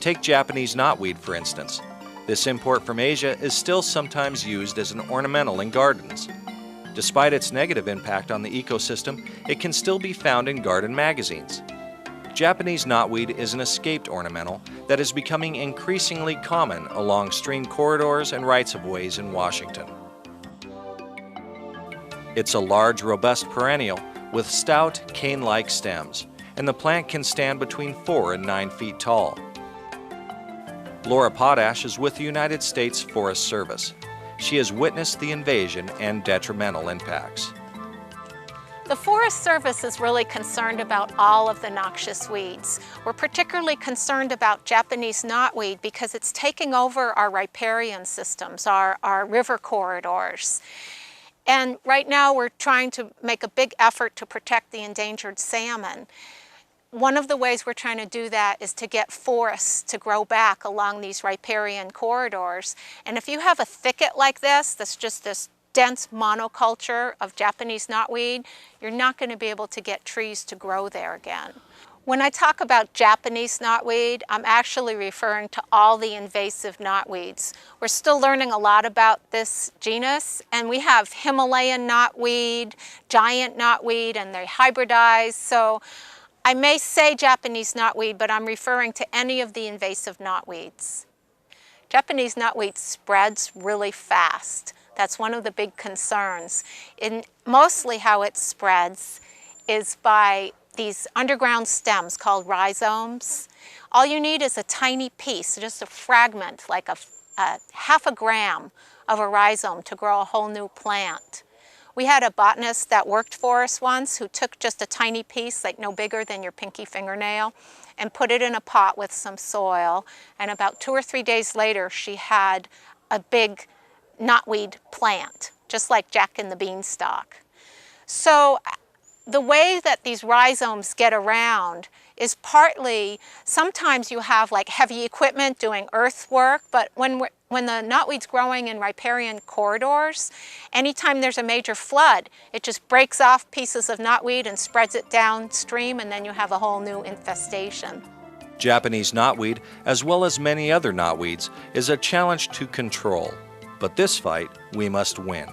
Take Japanese knotweed, for instance. This import from Asia is still sometimes used as an ornamental in gardens. Despite its negative impact on the ecosystem, it can still be found in garden magazines. Japanese knotweed is an escaped ornamental that is becoming increasingly common along stream corridors and rights-of-ways in Washington. It's a large, robust perennial with stout, cane-like stems, and the plant can stand between 4 and 9 feet tall. Laura Potash is with the United States Forest Service. She has witnessed the invasion and detrimental impacts. The Forest Service is really concerned about all of the noxious weeds. We're particularly concerned about Japanese knotweed because it's taking over our riparian systems, our river corridors. And right now we're trying to make a big effort to protect the endangered salmon. One of the ways we're trying to do that is to get forests to grow back along these riparian corridors. And if you have a thicket like this, that's just this dense monoculture of Japanese knotweed, you're not going to be able to get trees to grow there again. When I talk about Japanese knotweed, I'm actually referring to all the invasive knotweeds. We're still learning a lot about this genus, and we have Himalayan knotweed, giant knotweed, and they hybridize. So I may say Japanese knotweed, but I'm referring to any of the invasive knotweeds. Japanese knotweed spreads really fast. That's one of the big concerns. Mostly how it spreads is by these underground stems called rhizomes. All you need is a tiny piece, just a fragment, like a half a gram of a rhizome to grow a whole new plant. We had a botanist that worked for us once who took just a tiny piece, like no bigger than your pinky fingernail, and put it in a pot with some soil. And about 2 or 3 days later, she had a big knotweed plant, just like Jack and the Beanstalk. So the way that these rhizomes get around is partly, sometimes you have like heavy equipment doing earthwork, but when the knotweed's growing in riparian corridors, anytime there's a major flood, it just breaks off pieces of knotweed and spreads it downstream, and then you have a whole new infestation. Japanese knotweed, as well as many other knotweeds, is a challenge to control. But this fight we must win.